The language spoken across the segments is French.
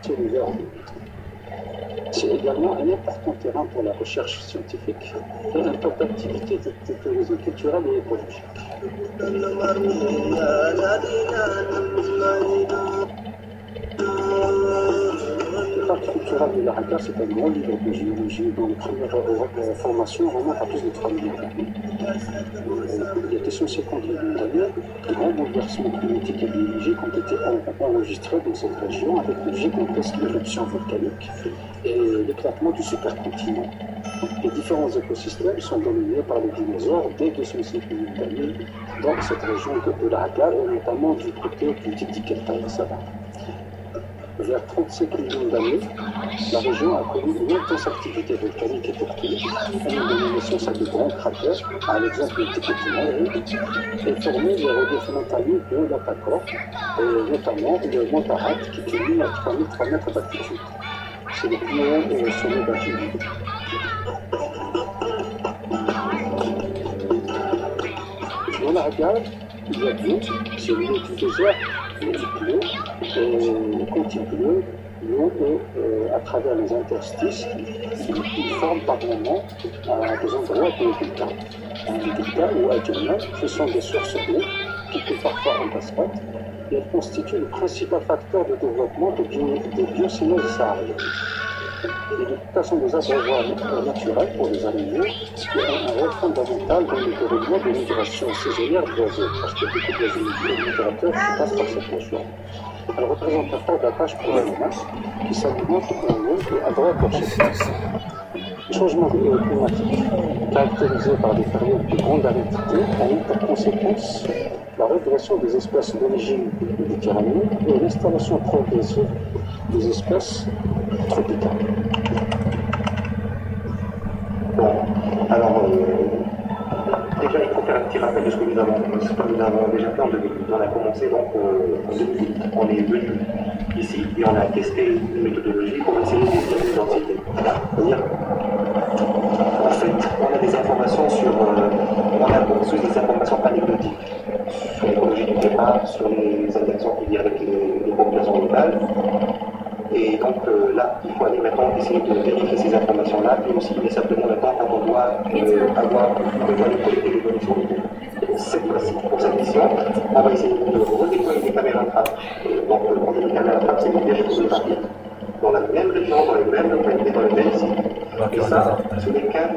quartier ouvert en 2008. C'est également un important terrain pour la recherche scientifique et un top d'activités de tourisme culturel et écologique. Le parc culturel de l'Araka, c'est un grand livre de géologie dont les premières formations remontent à plus de 3 millions d'années. Il était censé compter d'une année, de grands bouleversements climatiques et biologiques ont été enregistrés dans cette région avec une gigantesque éruption volcanique et l'éclatement du supercontinent. Les différents écosystèmes sont dominés par les dinosaures dès 205 millions d'années dans cette région de l'Araka, et notamment du côté du Dikdikelta et Sabah. Vers 35 millions d'années, la région a connu une intense activité volcanique et tectonique, ayant donné naissance à de grands cratères, à l'exemple de Tikopina, et formé les reliefs montagneux de l'Atakor, et notamment le mont Tarat, qui culmine à 3003 mètres d'altitude. C'est le plus haut sommet d'altitude. Dans la Haggar, il y a d'eau, c'est l'eau du désert, il pleut, et quand il pleut, l'eau à travers les interstices, il forme par moments des endroits de delta. Les deltas ou adjunants, ce sont des sources d'eau qui peuvent parfois en cascade, et elles constituent le principal facteur de développement de biocénose saharienne. L'éducation des abreuvoirs naturels pour les animaux est un rôle fondamental dans le déroulement des migrations saisonnières d'oiseaux, parce que beaucoup d'oiseaux migrateurs passent par cette région. Elle représente un fort d'attache pour les humains qui s'alimentent en eau et à droite pour chez Le changement climatique, caractérisé par des périodes de grande aridité, a eu pour conséquence la régression des espèces d'origine méditerranéenne et l'installation progressive des espèces tropicales. Bon, alors, déjà il faut faire un petit rappel de ce que nous avons déjà fait en 2008. On a commencé donc en 2008. On est venu ici et on a testé une méthodologie pour essayer d'estimer l'identité. C'est-à-dire, en fait, on a des informations on a construit des informations anecdotiques sur l'écologie du départ, sur les interactions qu'il y a avec les populations locales. Et donc là, il faut aller maintenant essayer de vérifier ces informations-là, et aussi mais simplement maintenant quand on doit aller collecter les données sur le groupe. Pour cette mission, on va essayer de redéployer des caméras trappes. Donc quand on dit caméras trappes, c'est des vérités photographiques dans la même région, dans les mêmes localités, dans les mêmes sites. Et ça, ce n'est qu'un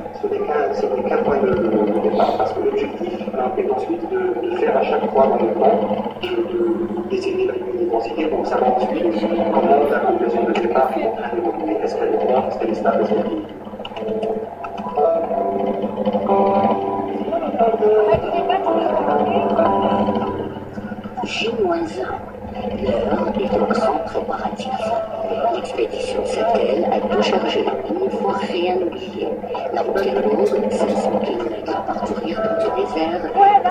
point de départ, parce que l'objectif est ensuite de faire à chaque fois dans le temps, d'essayer d'évaluer l'intensité pour savoir ensuite comment la population de départ est en train d'évoluer. Est-ce qu'elle est forte, est-ce qu'elle est stable, est-ce qu'elle est... J-1. L'heure est au grand préparatif. L'expédition s'attelle à tout charger il ne faut rien oublier. La route est longue, 500 km à parcourir dans le désert,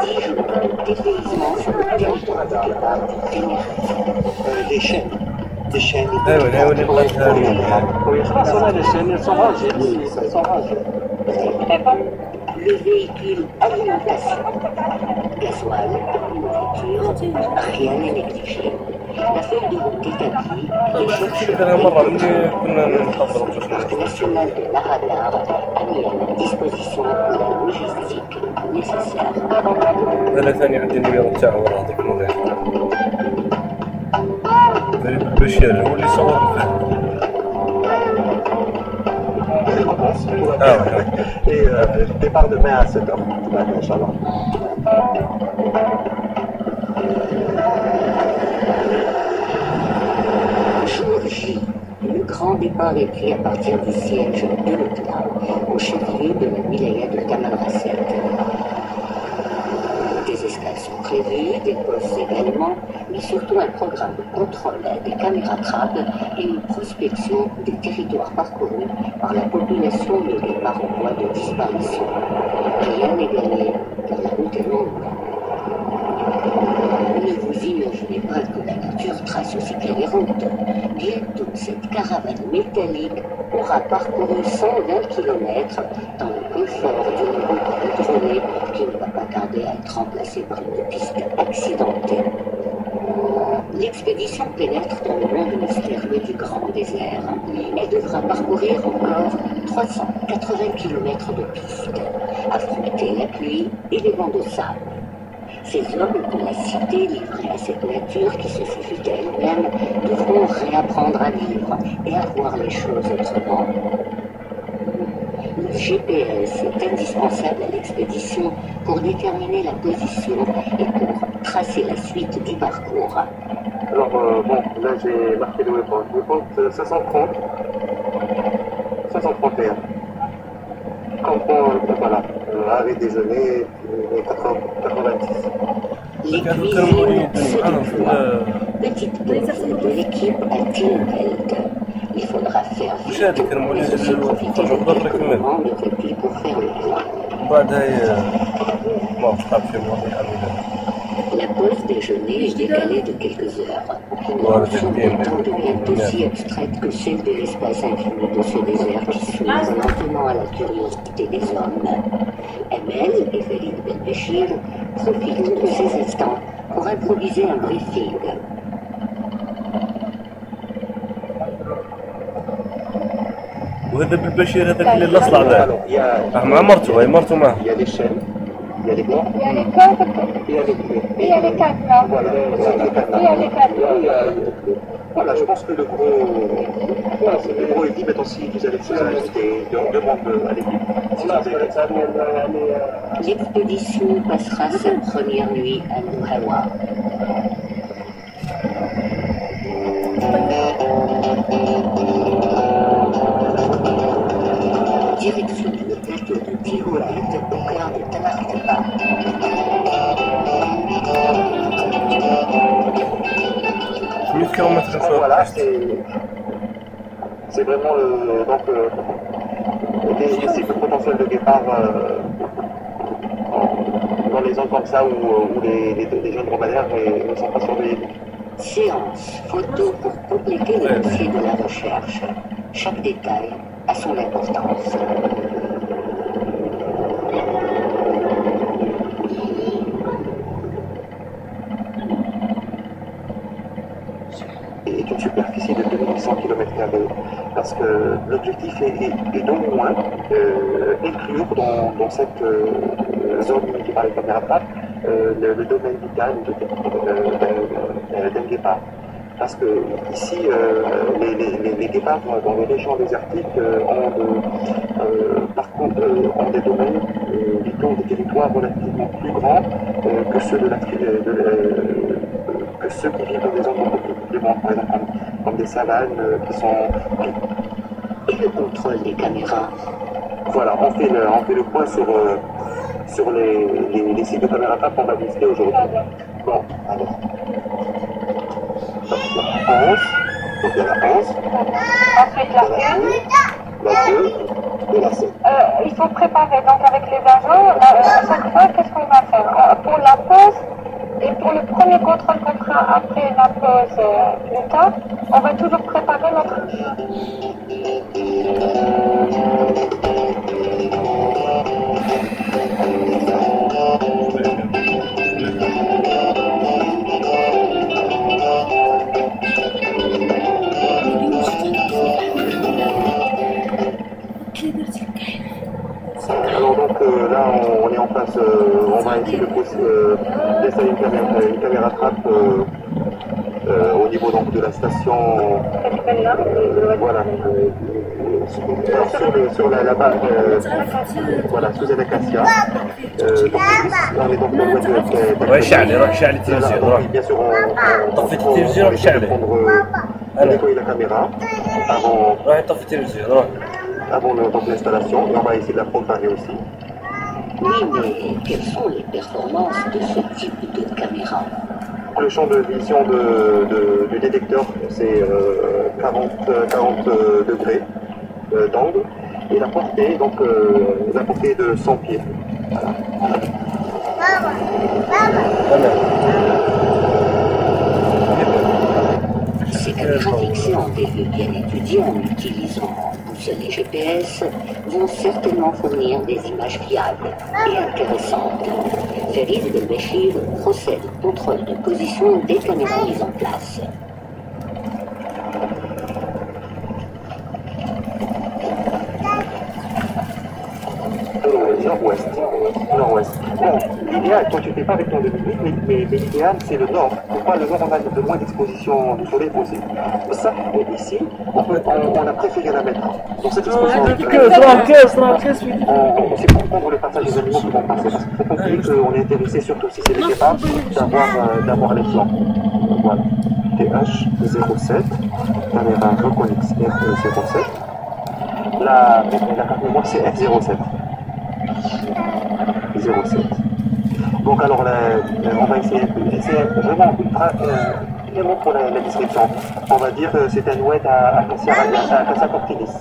10 jours de dépaysement sur le territoire de départ du Ténérife. Des chaînes. Des chaînes. Oui, les chaînes, elles sont rangées. Elles sont rangées. Le véhicule alimentation, gasoil, nourriture, rien n'est négligé. La feuille de route établie, les chercheurs du Parc national de l'Aradar a mis à la disposition la logistique nécessaire. أنا ثاني عندي نميرو تاعو هذاك الموضوع. بشير هو اللي صور فيه. Et départ demain à 7h, Inch'Allah. Jour J, le grand départ est pris à partir du siège de l'Otla, au chef-lieu de la wilaya de Tamanrasset. Des escales sont prévues, des postes également, mais surtout un programme de contrôle des caméras trappes et une prospection des territoires parcourus par la population de départ en voie de disparition. Rien n'est gagné, car la route est longue. Ne vous imaginez pas que la nature trace aussi bien les routes. Bientôt, cette caravane métallique aura parcouru 120 km dans le confort d'une route goudronnée qui ne va pas tarder à être remplacée par une piste accidentée. L'expédition pénètre dans le monde mystérieux du grand désert. Elle devra parcourir encore 380 km de piste, affronter la pluie et les vents de sable. Ces hommes de la cité livrés à cette nature qui se suffit à elle-même devront réapprendre à vivre et à voir les choses autrement. Le GPS est indispensable à l'expédition pour déterminer la position et pour tracer la suite du parcours. Alors, bon, là j'ai marqué le waypoint. Waypoint 530, 531. Campement, voilà, arrêt déjeuner, 90. Les cuisines s'effectuent. Petite pause de l'équipe à Tinveld. Il faudra faire vite et aussi profiter de quelques moments de répit pour faire le point. La pause déjeuner est décalée de quelques heures. La notion de temps devient aussi abstraite que celle de l'espace infini de ce désert qui s'ouvre lentement à la curiosité des hommes. Emel et Félix Belbéchir profitent de ces instants pour improviser un briefing. وهذا بالبشير هذاك اللي الاصلع ذا مع مرته هي مرته معه. Il y a les chaînes, il y a les corps, Il y a les cordes, il y a les clés. il y a les cadenas. Voilà, Il y a les cadenas. Voilà, je pense que le gros est dit, maintenant si vous avez des invités, demande à l'équipe. L'expédition passera sa première nuit à Nouhawa. Direction le plateau de Tirouad au cœur de Tamarkaba. Voilà, c'est vraiment des cibles potentielles de guépard dans les zones comme ça où les jeunes dromadaires ne sont pas surveillés. Séance photo pour compléter le dossier de la recherche. Chaque détail a son importance. Est une superficie de 2800 km², parce que l'objectif est d'au moins inclure dans cette zone qui par les caméras le domaine vital d'un guépard. Parce que ici, les guépards dans les régions désertiques ont des domaines vitaux, des territoires relativement plus grands que ceux que ceux qui vivent dans des zones beaucoup plus grandes, par exemple comme des savanes qui sont... Et le contrôle des caméras. Voilà, on fait le point sur les sites de caméras qu'on va visiter aujourd'hui. Bon, alors... Donc, la 11, donc il y a la 11, Ensuite la 1. la 2 et la 7. Il faut préparer donc avec les agents, à chaque fois, qu'est-ce qu'on va faire pour la pause et pour le premier contrôle qu'on fera après la pause plus tard, on va toujours préparer notre... Alors donc là on est en face, on va essayer d'installer une caméra trappe au niveau donc de la station, voilà, sur la barre, voilà, sous un acacia. On est donc dans le voiture. Ouais, شعلي راك شعلي التلفزيون راك Bien sûr, طفي التلفزيون راك شعلي on nettoie la caméra avant. راح طفي التلفزيون راك Avant l'installation, et on va essayer de la préparer aussi. Oui, mais quelles sont les performances de ce type de caméra? Le champ de vision du détecteur, c'est 40 degrés d'angle, et la portée, donc la portée de 100 pieds. Voilà. Ces caméras fixées en début bien étudiées en utilisant boussole et GPS vont certainement fournir des images fiables et intéressantes. Ferid Belbéchir procède au contrôle de position des caméras mises en place. l'idéal, toi tu ne fais pas avec ton demi-lutte, mais l'idéal c'est le nord. Pourquoi le nord on a de moins d'exposition du soleil possible. Ça, ici, on a préféré la mettre. Donc cette exposition, c'est pour prendre le passage des animaux qui vont passer. Parce qu'il faut comprendre qu'on est intéressé, surtout si c'est des guépards, d'avoir les flancs. Voilà. TH07, caméra Reconnex F07. La carte mémoire c'est F07. 07. Donc alors on va essayer vraiment ultra vraiment pour la description. On va dire que c'est un oued à Cassia Cortilis.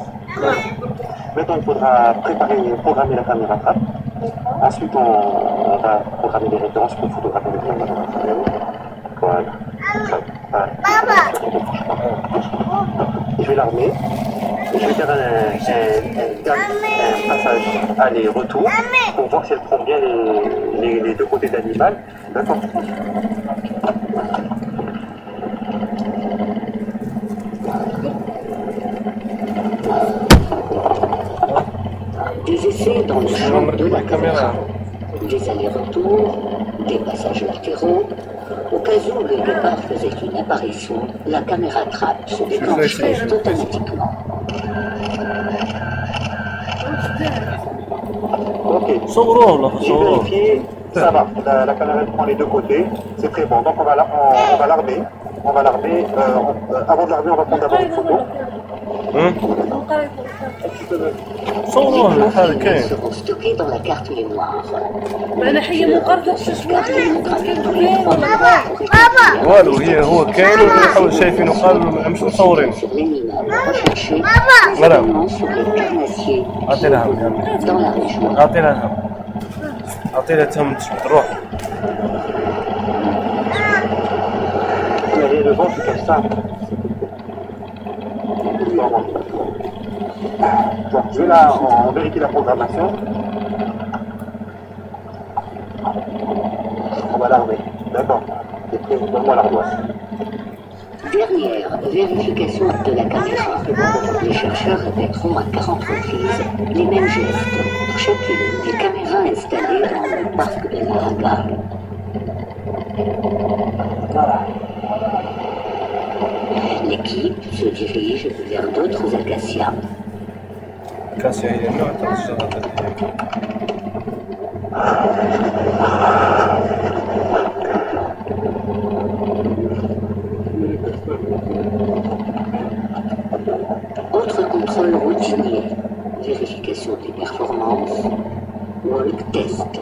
Maintenant il faudra programmer la caméra trappe. Ensuite on va programmer les références pour photographier les caméras. Voilà. Je vais l'armer. Je vais faire un passage aller-retour pour voir si elle prend bien les deux côtés de l'animal. D'accord. Des essais dans le champ de la caméra. Des allers-retours, des passages latéraux. Au cas où le guépard faisait une apparition, la caméra trappe se déclencherait automatiquement. Ok. J'ai vérifié, ça va. La caméra prend les deux côtés, c'est très bon. Donc on va l'armer. Avant de l'armer, on va prendre d'abord une photo. seront stockés dans la carte mémoire. والو هو كاين ويحاول شايفينه قال مش مصورين مرام عطينا هم عطينا تهم تروح Le vent, c'est comme ça. Bon, je vais là, on vérifie la programmation. On va l'armer. D'accord. C'est prêt, donne-moi l'ardoise. Dernière vérification de la caméra. Les chercheurs répéteront à 40 reprises les mêmes gestes pour chacune des caméras installées dans le parc de Larraga. Voilà. L'équipe se dirige vers d'autres acacias. Acacia هي نوع تاع الشجرة Autre contrôle routinier, vérification des performances, walk test.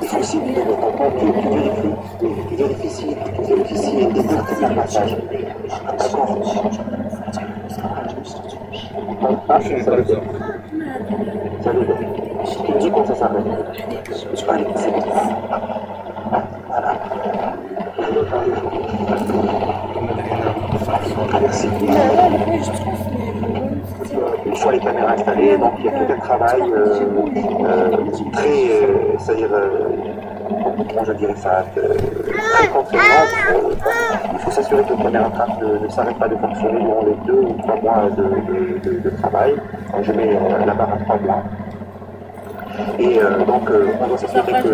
Il faut aussi tu vérifies si les deux côtés de passage. Ah, ça veut dire. Tu me dis quand ça s'arrête. Allez, c'est bon. Voilà. Merci. Une fois les caméras installées, donc il y a tout un travail très, c'est-à-dire, comment je dirais ça, très contraignant. Il faut s'assurer que la caméra trappe ne s'arrête pas de fonctionner durant les 2 ou 3 mois de travail. Je mets la barre à 3 mois. Et donc, on doit s'assurer que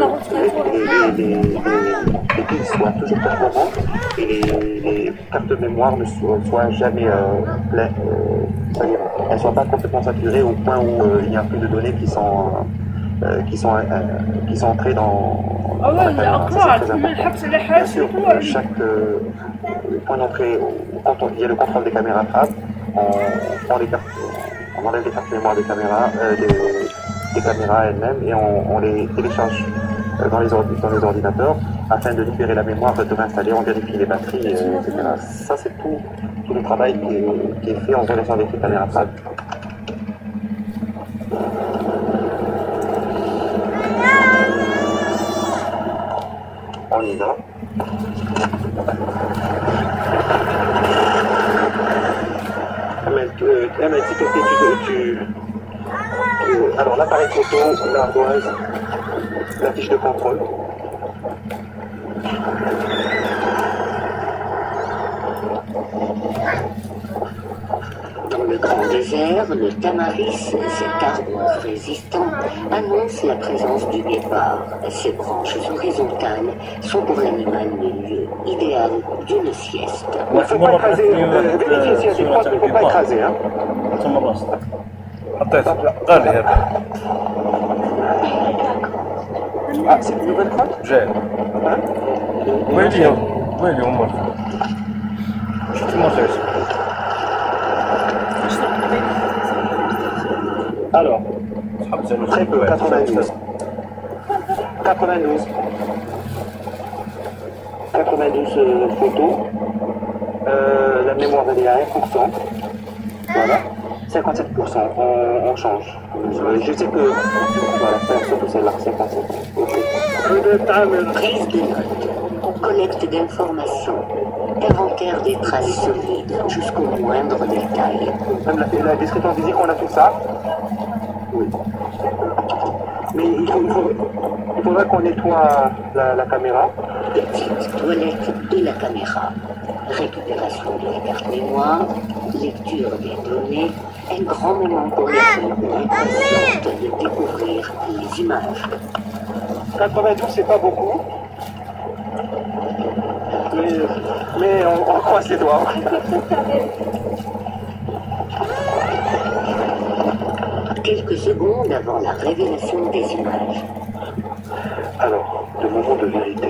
les piles soient toujours performantes et les cartes de mémoire ne soient jamais pleines, c'est-à-dire elles ne soient pas complètement saturées au point où il n'y a plus de données qui sont entrées dans la caméra. Ça, c'est très important. Bien sûr, chaque point d'entrée, quand il y a le contrôle des caméras trappe, on enlève les cartes de mémoire des caméras elles-mêmes et on les télécharge dans les ordinateurs afin de libérer la mémoire, de réinstaller, on vérifie les batteries, etc. Ça, c'est tout le travail qui est fait en relation avec les caméras trappe. On y va. Alors l'appareil photo, l'ardoise, la fiche de contrôle. Dans le grand désert, le tamaris, cet arbre résistant, annonce la présence du guépard. Ses branches horizontales sont pour l'animal le lieu idéal d'une sieste. Il ne faut pas écraser, vérifiez s'il y a des crottes, il ne faut pas écraser. Hein. قال لي هذا Ah, c'est une nouvelle crotte? جاي Hein? ويلي هما شفتي ما خير Alors, très peu, 92. 92. 92 photos. La mémoire elle est à 1%. Voilà. 57%. On change. Je sais que. Voilà, c'est surtout celle-là, 57. Ok. Prise de notes, collecte d'informations, inventaire des traces solides jusqu'au moindre détail. Même la description physique, on a tout ça. Oui. Mais il faudrait qu'on nettoie la caméra. Petite toilette de la caméra, récupération de la carte mémoire, lecture des données, un grand moment pour l'équipe impatiente de découvrir les images. 92, c'est pas beaucoup. Mais on croise les doigts. Quelques secondes avant la révélation des images. Alors, le moment de vérité.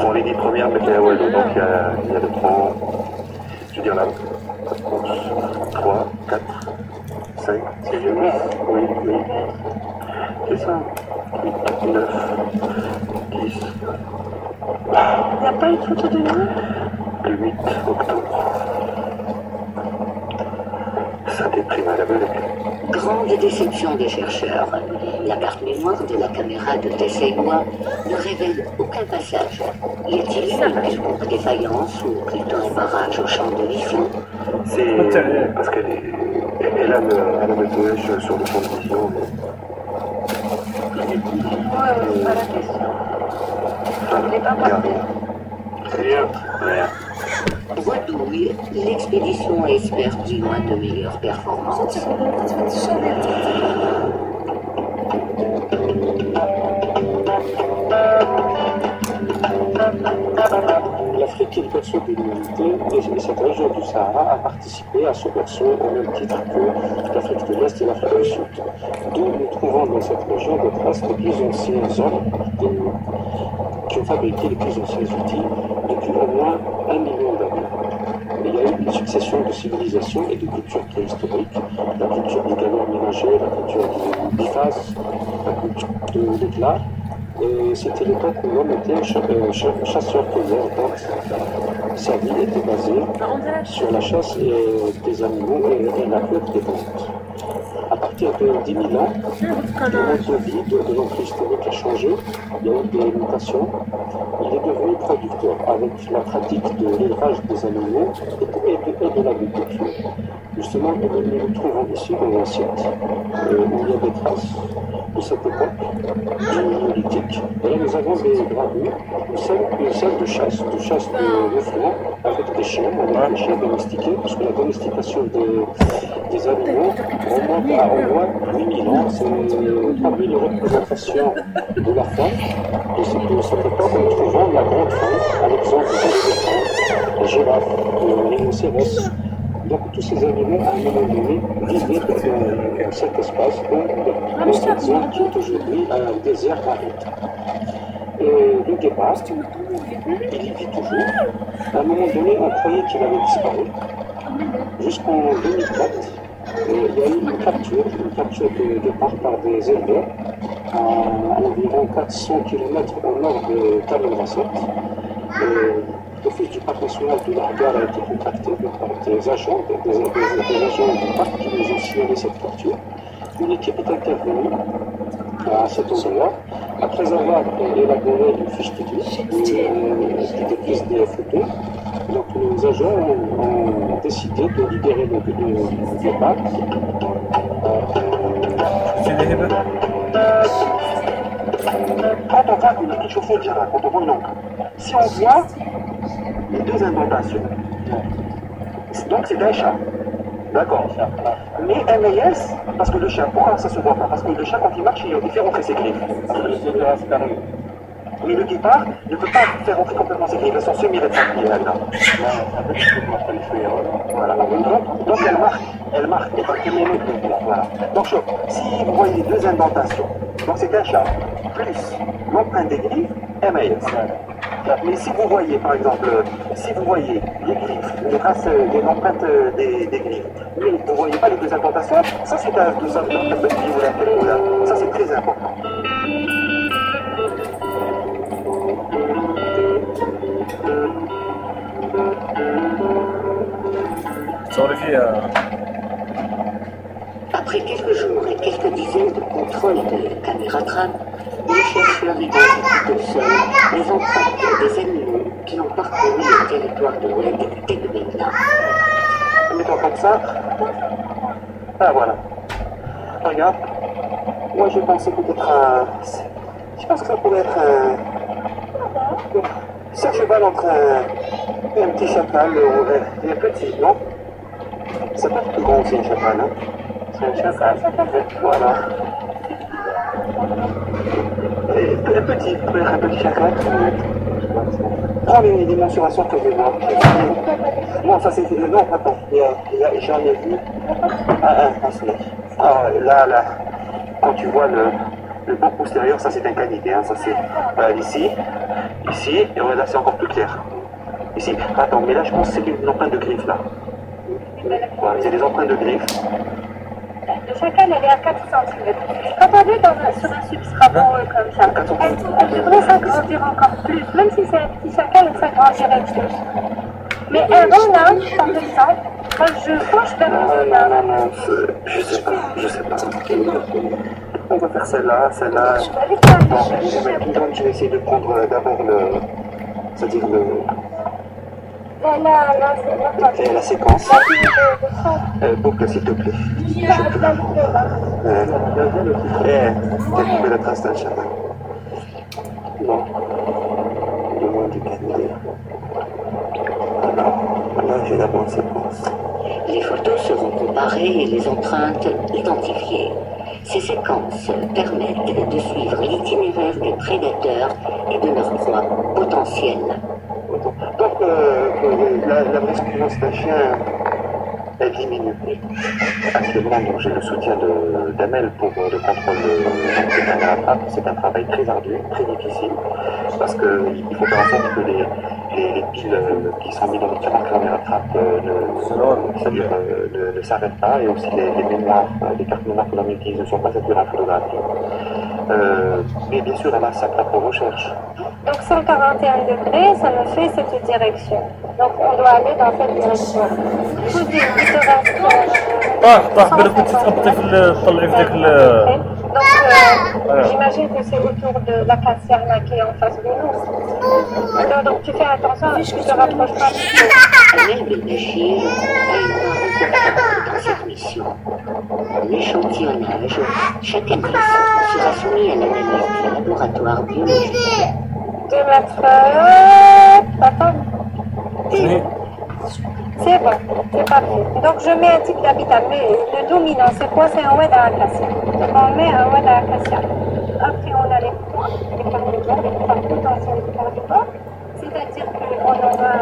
Bon, les 10 premières, mais ouais, donc il y a le 30, je veux dire là, 3, 4, 5, 6, oui. C'est ça. 8, 9, 10. Il n'y a pas une photo de nous? Le 8 octobre. Ça déprime à la belette. Grande déception des chercheurs. La carte mémoire de la caméra de Tessaywa ne révèle aucun passage. Y a-t-il une quelconque défaillance ou plutôt un barrage au champ de vision? C'est parce qu'elle a le flash sur le champ de vision. Oui, c'est pas la question. Je n'ai pas passé. Rien. Redouille, l'expédition espère du moins de meilleures performances. L'Afrique est le berceau de l'humanité et cette région du Sahara a participé à ce berceau au même titre que l'Afrique de l'Est et l'Afrique du Sud. D'où nous trouvons dans cette région des traces des plus anciens hommes qui ont fabriqué les plus anciens outils depuis au moins 1 million d'années. Il y a eu une succession de civilisations et de cultures préhistoriques, la culture des galets aménagés, la culture du biface, la culture de l'art. Et c'était l'époque où l'homme était chasseur-cueilleur, donc sa vie était basée sur la chasse des animaux et la cueille des plantes. À partir de 10 000 ans, le mode de vie de l'homme préhistorique a changé, il y a eu des mutations, il est devenu producteur avec la pratique de l'élevage des animaux et de l'agriculture. Justement, nous nous trouvons ici dans un site où il y a des traces de cette époque, du néolithique. Et là, nous avons des gravures, une scène de chasse de mouvement avec des chiens domestiqués, parce que la domestication des animaux remonte à au moins 8000 ans. C'est parmi les représentations de la faune. Et c'est de cette époque que nous trouvons la grande faune, à l'exemple des éléphants, des girafes, des rhinocéros. Donc tous ces animaux, à un moment donné, vivaient dans cet espace, dans cette zone qui est aujourd'hui un désert aride. Et le guépard, il y vit toujours. À un moment donné, on croyait qu'il avait disparu. Jusqu'en 2004, il y a eu une capture de guépard par des éleveurs à environ 400 km au nord de Tamil Rasset. L'Office du parc national de l'Argar a été contacté par des agents du parc qui nous ont signalé cette capture. Une équipe est intervenue à cet endroit. Après avoir élaboré une fiche technique qui prise des photos, donc nos agents ont décidé de libérer le guépard. Quand on voit une petite chauffeur, quand on voit une encre, si on voit les deux indentations. Donc c'est un chat. D'accord. Mais MAS, parce que le chat, pourquoi ça se voit pas? Parce que le chat, quand il marche, il fait rentrer ses griffes. Mais le guépard ne peut pas faire rentrer complètement ses griffes, elles sont semi-rétractées là. Voilà. Donc elle marque. Voilà. Donc si vous voyez les deux indentations, donc c'est un chat, plus l'empreinte des griffes, MAS. Mais si vous voyez, par exemple, si vous voyez les griffes, les traces, l'empreinte des griffes, mais vous ne voyez pas les deux indentations, ça c'est un petit niveau d'interpolable. Ça c'est très important. Après quelques jours et quelques dizaines de contrôles de caméra trappe, les chercheurs identifient au sol les empreintes des animaux qui ont parcouru le territoire de Oued et de Benna. Mettons comme ça. Ah voilà. Regarde. Moi je pensais peut-être à... Je pense que ça pourrait être un... C'est un cheval entre un petit chacal et un petit, non? C'est pas plus grand aussi un chacal, hein? C'est un chacal. Voilà. Un petit chacal. Prends les mensurations que je vais voir. Non, ça c'est... Non, attends. J'en ai vu un snake. Ah, là, quand tu vois le bord postérieur, ça c'est un canidé. Hein, ça c'est ici, et là c'est encore plus clair. Ici, attends, mais là je pense que c'est une empreinte de griffe là. Voilà, c'est des empreintes de griffe. Le chacal, elle est à 4 cm. Quand on est sur un substrat poreux comme ça, elle devrait s'agrandir encore plus. Même si c'est un petit chacal, elle s'agrandirait plus. Mais un renard, par exemple, moi je penche vers le renard. Non, je sais pas. On va faire celle-là. Bon, je vais essayer de prendre d'abord c'est-à-dire la séquence. Boucle, s'il te plaît. La trace d'un chat. Non. Le moins du canidé. Alors, là, j'ai la bonne séquence. Les photos seront comparées et les empreintes identifiées. Ces séquences permettent de suivre l'itinéraire des prédateurs et de leurs proies potentielles. Donc, la vraisemblance d'un chien, elle diminue. Actuellement, j'ai le soutien d'Amel pour le contrôle des caméras trappe. C'est un travail très ardu, très difficile, parce qu'il faut faire en sorte que les piles qui sont mises dans les caméras trappe ne s'arrêtent pas, et aussi les mémoires, les cartes mémoire que l'on utilise ne sont pas saturées en photographie. Mais bien sûr, elle a sa propre recherche. Donc 141 degrés, ça nous fait cette direction. Donc on doit aller dans cette direction. Tout dit, il te reste... طاح بالك كنت تهبطي تطلعي في داك Donc j'imagine que c'est autour de l'acacia là qui est en face de nous. Donc tu fais attention, je te rapproche pas. Amel Belbachir a une part importante dans cette mission. L'échantillonnage, chaque indice sera soumis à l'analyse du laboratoire biologique. 2 mètres... Attends. C'est bon, c'est parfait. Donc je mets un type d'habitat, mais le dominant c'est quoi? C'est un oued à acacia. Donc on met un oued à acacia. Après on a les carnivores, les points potentiels des carnivores. C'est-à-dire qu'on aura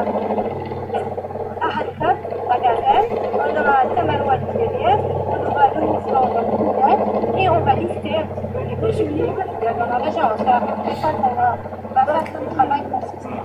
Ahalkab, la gazelle, on aura Tamarouat derrière, on aura le mouvement de courant, et on va lister un petit peu les possibilités qu'il y a dans la région. C'est à peu près ça qu'on va faire comme travail consistant.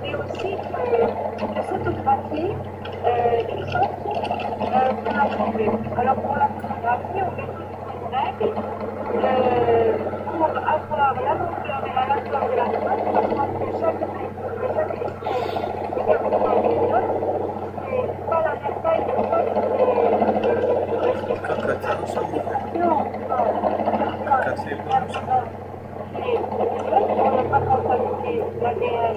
Mais aussi de photographier une sorte changer. Alors pour la photographie, on met une règle pour avoir la longueur et la largeur de la photo, sachant que chaque photo c'est pas la même taille de non, on n'est pas comptabilisé l'ADN,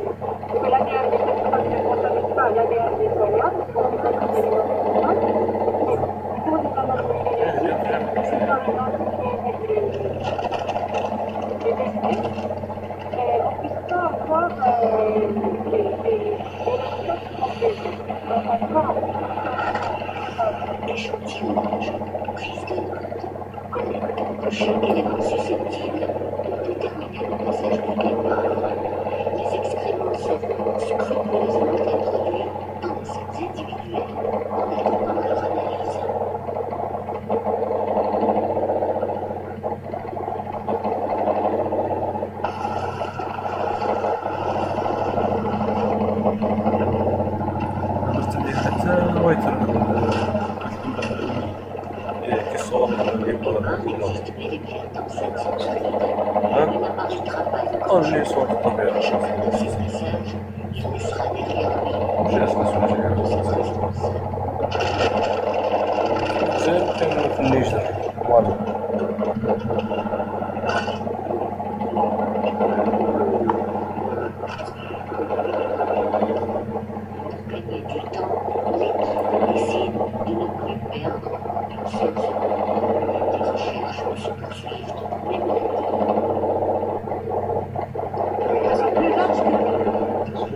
que l'ADN des personnes ne comptabilise pas l'ADN des soignants, pour les identifier des décès, on ne puisse pas avoir des résultats qui sont faits dans un corps. Échantillonnage, prise de notes, collecte de chaque élément susceptible de déterminer le passage du départ. Les excréments seront scrupuleusement introduits dans les sacs individuels en attendant leur analyse. Enregistre les pieds dans cette sensualité. La marche du travail à chaque fois de ces passages, il laissera derrière lui de cette présence. Gagner du temps, l'équipe décide de ne plus perdre une seule seconde. Les recherches se poursuivent même la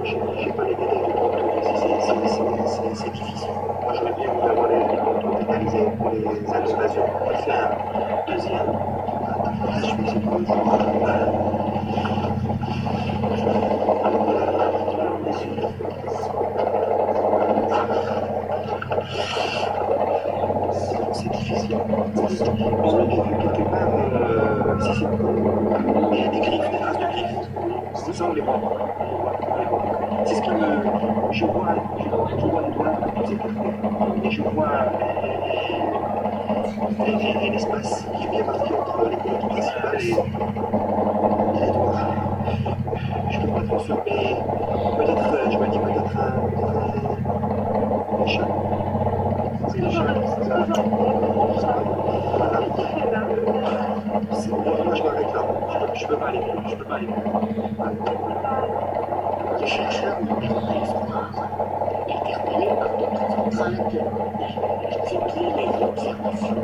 J'ai pas les détails du contour, c'est difficile. Moi j'aurais bien voulu avoir les contours détaillés pour les hallucinations. On va faire un deuxième. Je vais essayer de voir. C'est difficile. On aurait vu quelque part, si c'est il y a des griffes, des traces de griffes. C'est ça, on les voit. C'est ce qui me. Je vois les doigts, c'est parfait. Et je vois l'espace qui est bien marqué entre les colonnes principales et les doigts. Je peux pas transformer. Peut-être, je me dis peut-être un chat. C'est le chat. Moi je m'arrête là. Je peux pas aller plus. Je peux pas aller plus. Les chercheurs n'ont pas l'espoir, interpellés par d'autres contraintes, multiplient les observations.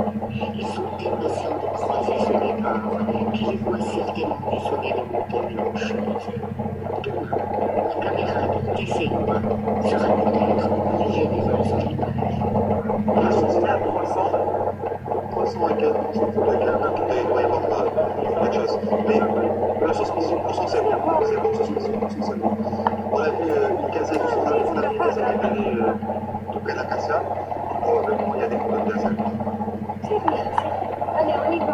Ils sont impatients de croiser ce départ, qui les voit certainement du sommet de montagne rocheuse. Demain, la caméra de TC1 sera peut-être obligée d'effacer l'image. La source est à 300 et quelques %. Il doit y avoir quelque chose. Mais le 70% c'est bon. C'est bon, 70% c'est bon. On a vu une quinzaine de sondages, on a vu une quinzaine d'années tout près d'Acacia. Probablement il y a des problèmes d'Alzheimer. C'est bon. Allez, on y va.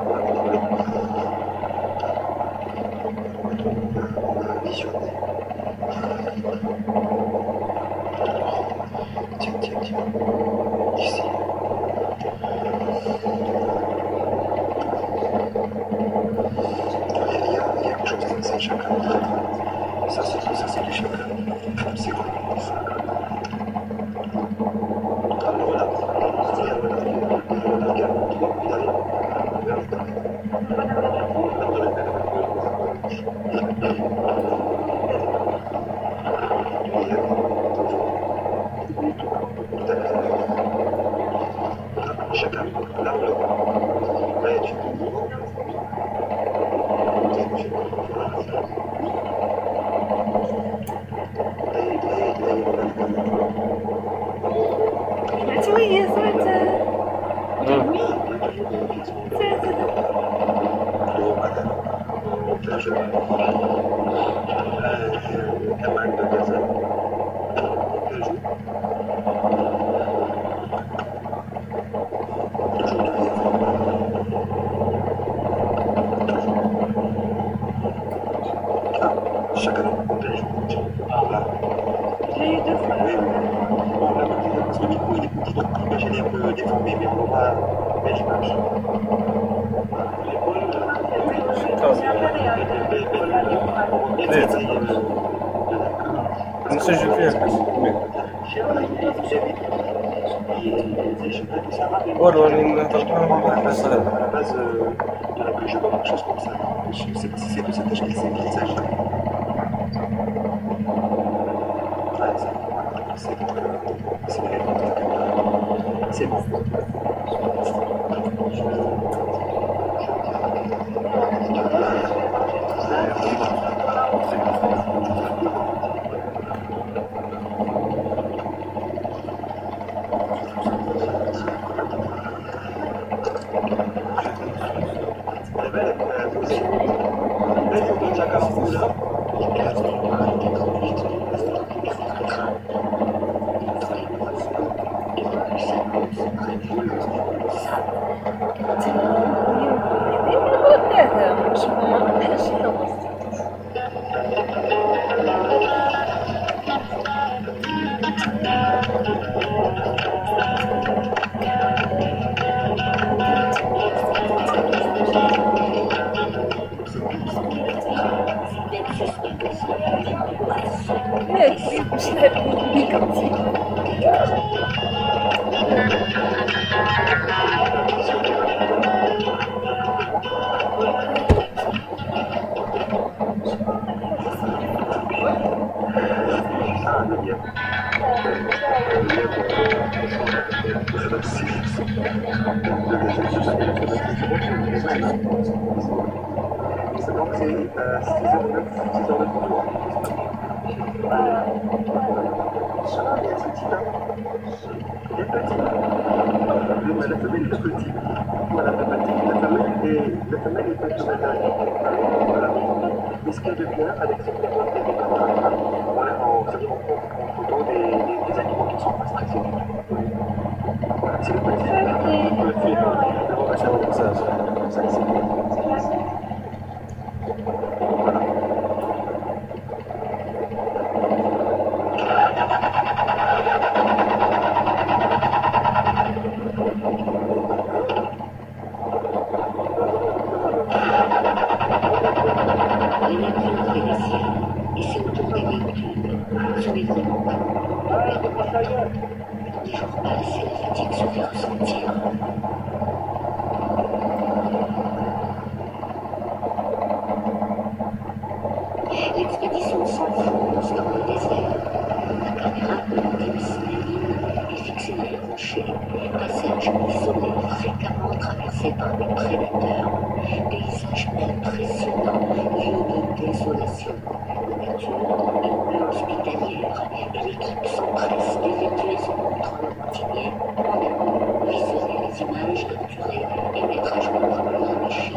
On a visionné. Tiens. Ici. Il y a quelque chose comme ça, chacun. Ça c'est du chacun. C'est quoi ça? Alors là, c'est un chacun, là on le voit. Mais tu peux Czuję słońce. camarade de gazelle. Chacun on dirige. Là. J'ai eu deux fois. Oui. Bon, la partie de parce que du coup, il est petit, donc qu'il est un peu déformé, mais on aura belle image. نسجل فيها والله نهضر معاهم واحد السلام. À la base, il aurait pu jouer quelque chose comme ça. Je ne sais pas si c'est de cette tâche qu'il s'agit. C'est bon. Mais ce qu'il y a de bien avec cette méthode, c'est qu'on prend en photo des animaux qui ne sont pas stressés. Voilà, c'est le petit. L'expédition s'enfonce dans le désert. La caméra peut dessiner la ligne et fixer dans les rochers. Passage isolé, fréquemment traversé par des prédateurs. Paysage impressionnant, lieu de désolation. La nature est peu hospitalière et l'équipe s'empresse d'effectuer son contrôle quotidien en amont, visionner les images capturées et mettre à jour leurs machines.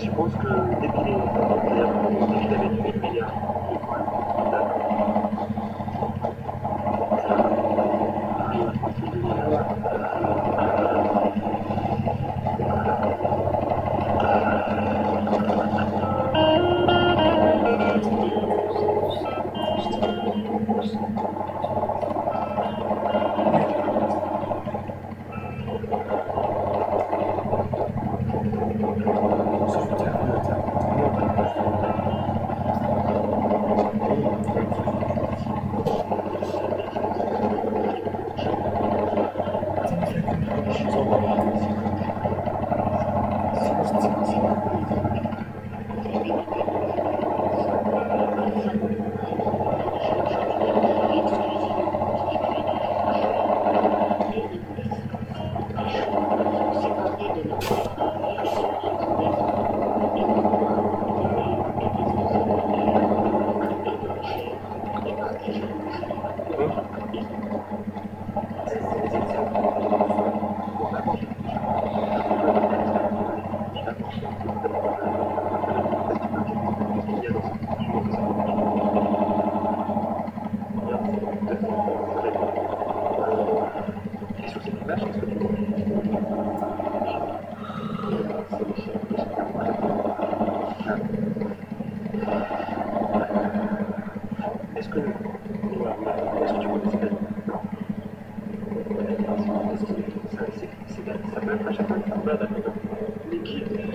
Je pense que depuis qu'il avait 8 milliards.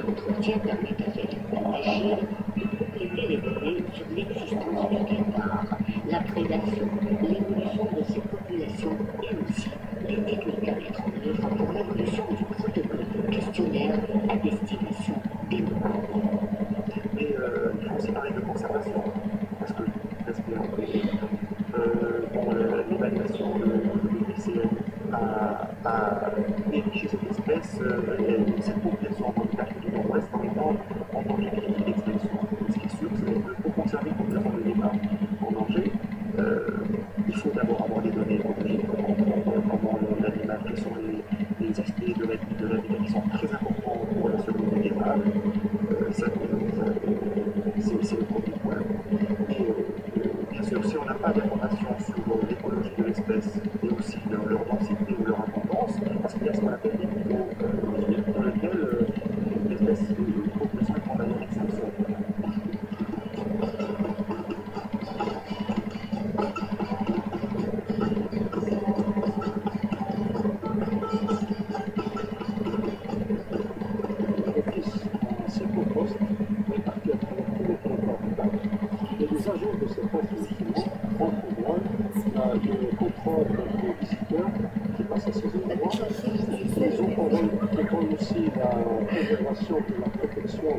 L'entretien permet d'agir et d'évaluer sur l'existence du guépard, la prédation, l'évolution de ces populations et aussi les techniques à mettre en œuvre pour l'évolution du protocole questionnaire à destination des nomades. Mais il faut aussi parler de conservation, parce que pour l'évaluation de l'ICN à ériger cette espèce, cette population en d'Afrique du Nord-Ouest en étant en danger critique d'extinction. Ce qui est sûr, c'est que pour conserver une population de guépards en danger, il faut d'abord avoir des données écologiques, comment l'animal, quels sont les aspects de la vie qui sont très importants pour la survie des guépards. C'est le premier point. Et bien sûr, si on n'a pas d'informations sur l'écologie de l'espèce et aussi leur densité ou leur abondance, parce qu'il y a ce qu'on appelle des niveaux dans lesquels l'espèce, une population est en valeur d'extinction. Agents de cette institution, en pouvoir, de contrôle des visiteurs qui passe à ces endroits. Ils ont pendant aussi la préservation et la protection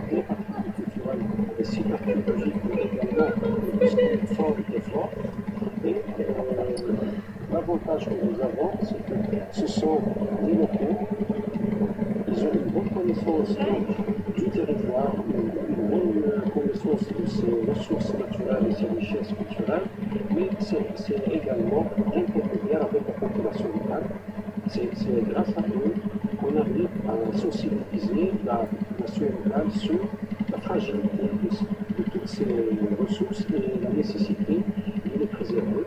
des patrimoines culturels et sites archéologiques, mais également de ce qui est fort et fort. Et l'avantage que nous avons, c'est que ce sont des locaux, ils ont une bonne connaissance du territoire, une bonne connaissance de ses ressources naturelles et ses richesses culturelles, mais c'est également intermédiaire avec la population locale. C'est grâce à eux qu'on arrive à sensibiliser la population locale sur la fragilité de toutes ces ressources et la nécessité de les préserver,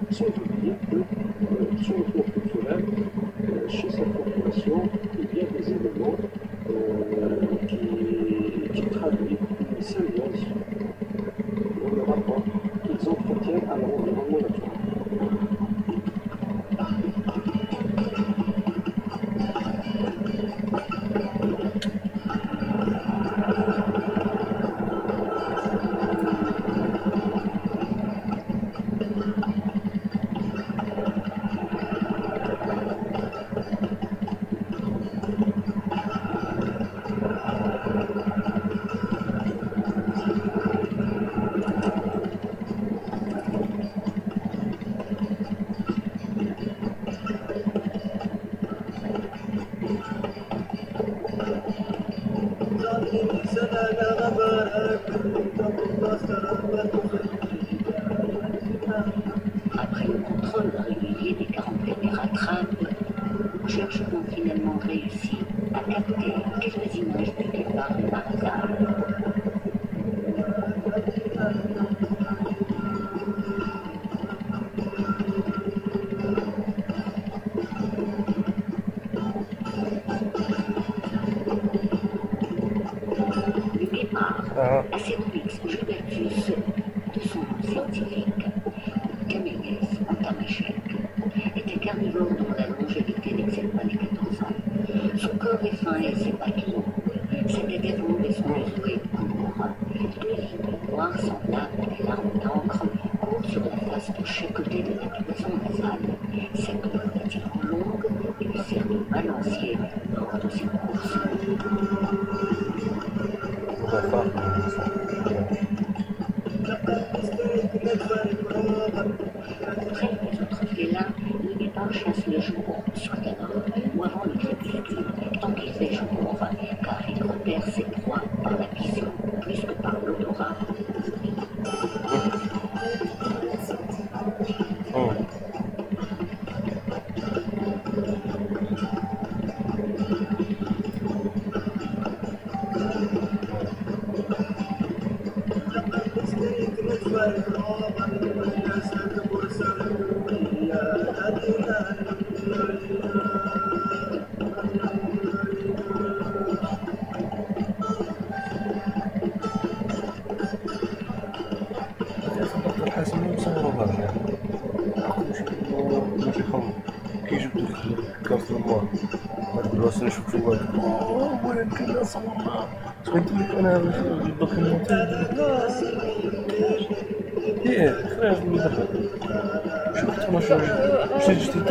sans oublier que sur le plan culturel, chez cette population, il y a des éléments qui traduisent une symbiose dans le rapport qu'ils entretiennent à leur environnement naturel. Après le contrôle régulier des 40 caméras trappes, nos chercheurs ont finalement réussi à capter quelques images du départ de Martha. Le guépard, Aceronyx Jubertus, de son nom scientifique, Caméliès antamachèque, était carnivore dont la longévité n'excède pas les 14 ans. Son corps est fin et ses pattes longues. Ses déterrons et son museau court. Deux lignes noires semblables à des larmes d'encre courent sur la face de chaque côté de la cloison nasale. Cette couleur attirant longue et lui sert de balancier lors de ses courses. Contraire aux autres félins, le guépard chasse le jour, soit à l'heure ou avant le crépuscule, tant qu'il fait jour, car il repère ses proies par la vision plus que par l'odorat. البلاصه اللي شفت فيها ولكن لا صورنا تخيلت لك انا الدوكيومونتير خرج من دخل شفت مشروع جديد